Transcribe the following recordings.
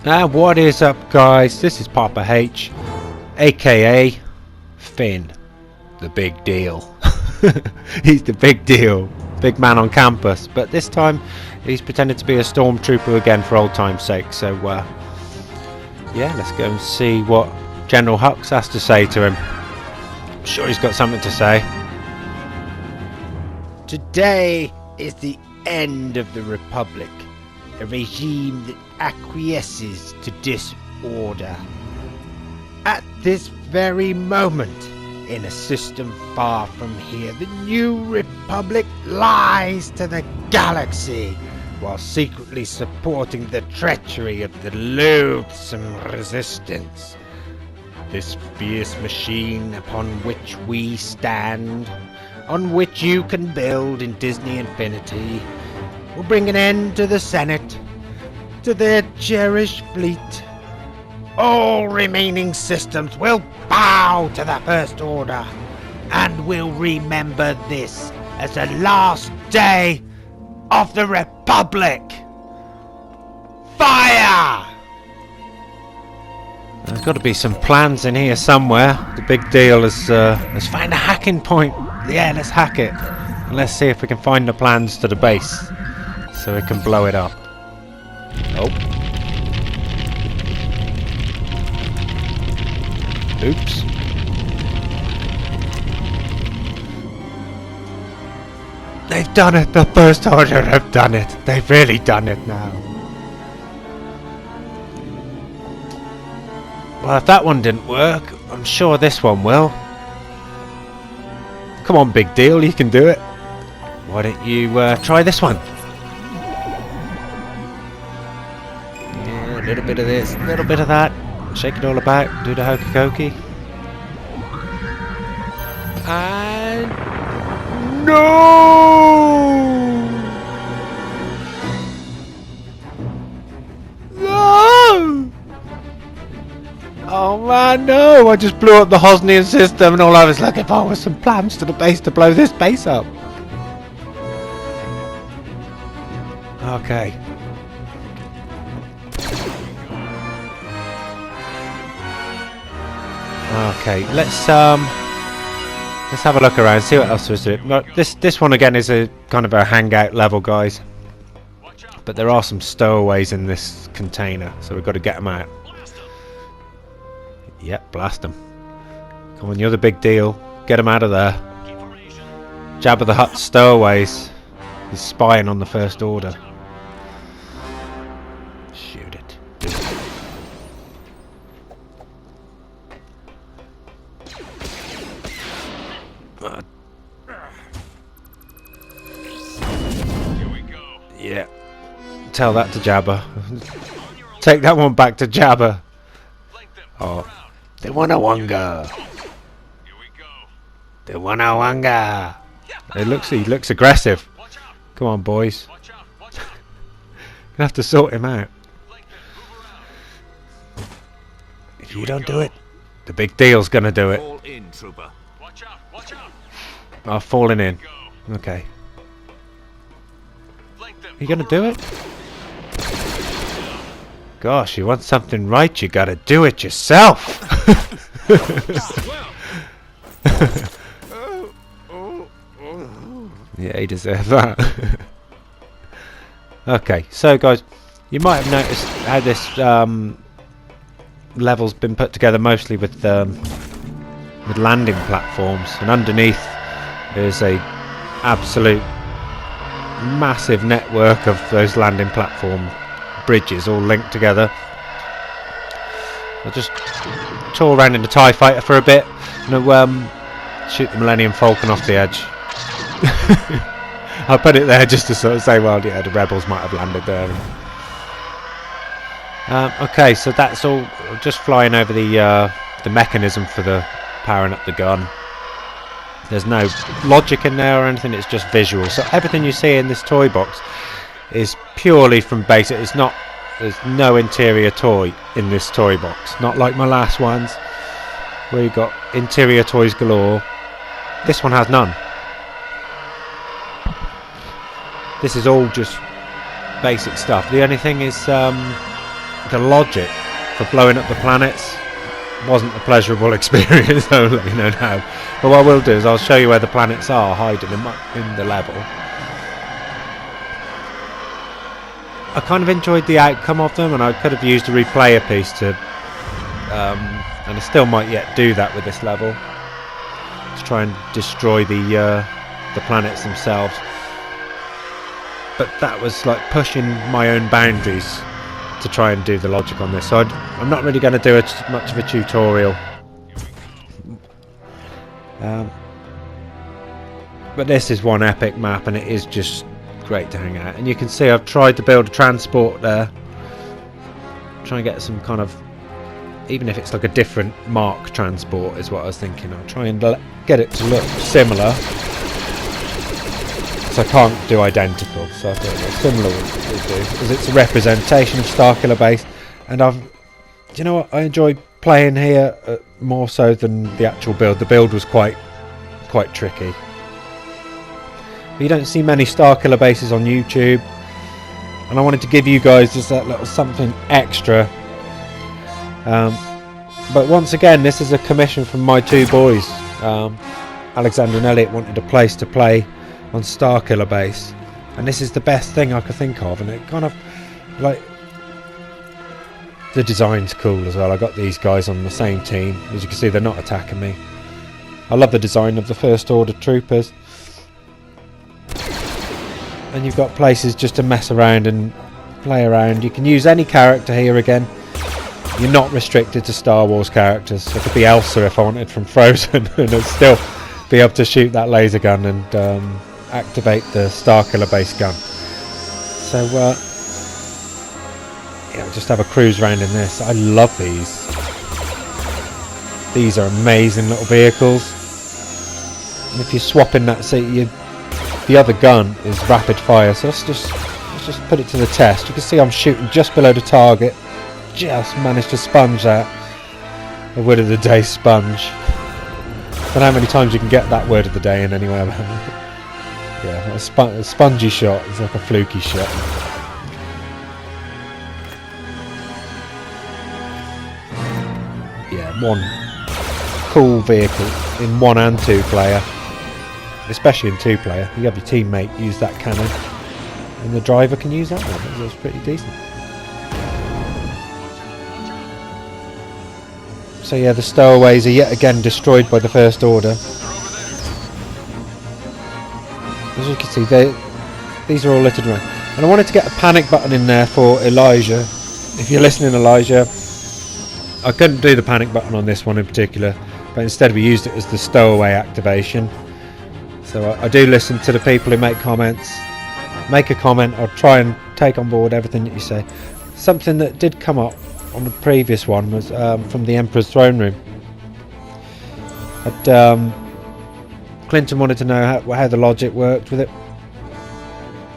And what is up, guys? This is Poppa-H, aka Finn, the big deal. He's the big deal, big man on campus, but this time he's pretended to be a stormtrooper again for old time's sake. So yeah, let's go and see what General Hux has to say to him. I'm sure he's got something to say. Today is the end of the Republic, a regime that acquiesces to disorder. At this very moment, in a system far from here, the new Republic lies to the galaxy, while secretly supporting the treachery of the loathsome resistance. This fierce machine upon which we stand, on which you can build in Disney Infinity, will bring an end to the Senate, to their cherished fleet. All remaining systems will bow to the First Order, and will remember this as the last day of the Republic. Fire! There's got to be some plans in here somewhere. The big deal is let's find a hacking point. Yeah, let's hack it. And let's see if we can find the plans to the base, so we can blow it up. Oh. Oops. They've done it. The First Order have done it. They've really done it now. Well, if that one didn't work, I'm sure this one will. Come on, big deal, you can do it. Why don't you try this one? Yeah, a little bit of this, a little bit of that. Shake it all about, do the hokey cokey. And... no! No! Oh man, no! I just blew up the Hosnian system, and all I was looking for was some plans to the base to blow this base up. Okay. Okay, let's have a look around, see what else there is to it. This one again is a kind of a hangout level, guys. But there are some stowaways in this container, so we've got to get them out. Yep, blast them. Come on, you're the big deal. Get them out of there. Jabba the Hutt stowaways. He's spying on the First Order. Shoot it. Yeah. Tell that to Jabba. Take that one back to Jabba. Oh. They wanna wanga. They wanna wanga. He looks aggressive. Come on, boys. Gonna have to sort him out. If you don't do it, the big deal's gonna do it. Oh, falling in. Okay. You gonna do it? Gosh, you want something right, you gotta do it yourself. Yeah, he deserves that. Okay, so guys, you might have noticed how this level's been put together mostly with landing platforms, and underneath there's a absolute massive network of those landing platform bridges all linked together. I'll just tour around in the TIE Fighter for a bit and shoot the Millennium Falcon off the edge. I'll put it there just to sort of say, well, yeah, the rebels might have landed there. Okay, so that's all just flying over the mechanism for the powering up the gun. There's no logic in there or anything, it's just visual. So everything you see in this toy box is purely from basic. It's not, there's no interior toy in this toy box. Not like my last ones where you got interior toys galore. This one has none. This is all just basic stuff. The only thing is the logic for blowing up the planets wasn't a pleasurable experience, I'll let you know now. But what I will do is I'll show you where the planets are hiding in the level. I kind of enjoyed the outcome of them, and I could have used a replayer piece to, and I still might yet do that with this level, to try and destroy the planets themselves. But that was like pushing my own boundaries to try and do the logic on this. So I'm not really going to do much of a tutorial. But this is one epic map, and it is just great to hang out. And you can see I've tried to build a transport there. Try and get some kind of, even if it's like a different mark transport is what I was thinking. I'll try and get it to look similar. So I can't do identical, so I thought similar would do, because it's a representation of Starkiller Base, and do you know what, I enjoyed playing here more so than the actual build. The build was quite tricky. But you don't see many Starkiller Bases on YouTube, and I wanted to give you guys just that little something extra. But once again, this is a commission from my two boys. Alexander and Elliot wanted a place to play on Starkiller Base, and this is the best thing I could think of, and it kind of, like, the design's cool as well. I got these guys on the same team. As you can see, they're not attacking me. I love the design of the First Order troopers, and you've got places just to mess around and play around. You can use any character here again. You're not restricted to Star Wars characters. It could be Elsa if I wanted from Frozen, and I'd still be able to shoot that laser gun and activate the Starkiller Base gun. So yeah, just have a cruise around in this. I love these. These are amazing little vehicles. And if you're swapping that seat, the other gun is rapid fire. So let's just put it to the test. You can see I'm shooting just below the target. Just managed to sponge that. A word of the day sponge. I don't know how many times you can get that word of the day in anywhere. Yeah, a spongy shot is like a fluky shot. Yeah, one cool vehicle in 1 and 2 player. Especially in 2 player. You have your teammate use that cannon, and the driver can use that one. That's pretty decent. So yeah, the stowaways are yet again destroyed by the First Order. As you can see, these are all littered around. And I wanted to get a panic button in there for Elijah. If you're listening, Elijah, I couldn't do the panic button on this one in particular, but instead we used it as the stowaway activation. So I do listen to the people who make comments. Make a comment, I'll try and take on board everything that you say. Something that did come up on the previous one was from the Emperor's Throne Room. Clinton wanted to know how the logic worked with it,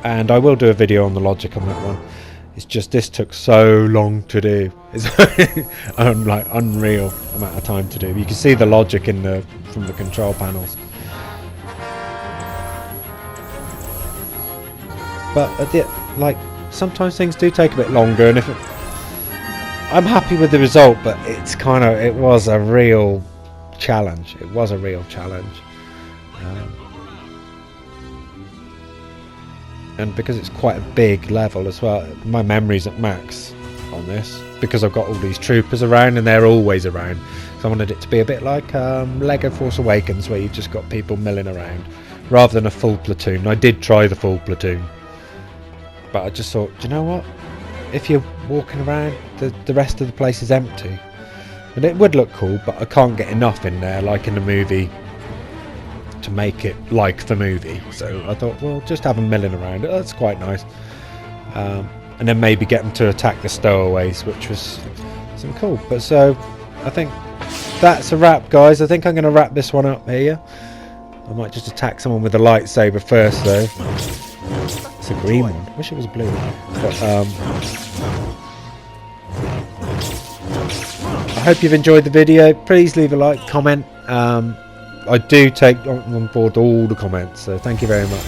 and I will do a video on the logic on that one. It's just this took so long to do. It's like unreal amount of time to do. You can see the logic in from the control panels. But like sometimes things do take a bit longer, and I'm happy with the result, but it was a real challenge. It was a real challenge. And because it's quite a big level as well, my memory's at max on this, because I've got all these troopers around, and they're always around. So I wanted it to be a bit like Lego Force Awakens, where you've just got people milling around, rather than a full platoon. I did try the full platoon, but I just thought, do you know what? If you're walking around, the rest of the place is empty. And it would look cool, but I can't get enough in there, like in the movie, to make it like the movie. So I thought, well, just have them milling around. That's quite nice. And then maybe get them to attack the stowaways, which was some cool. But so I think that's a wrap, guys. I think I'm going to wrap this one up here. I might just attack someone with a lightsaber first, though. It's a green one. Wish it was blue. But I hope you've enjoyed the video. Please leave a like, comment. I do take on board all the comments, so thank you very much.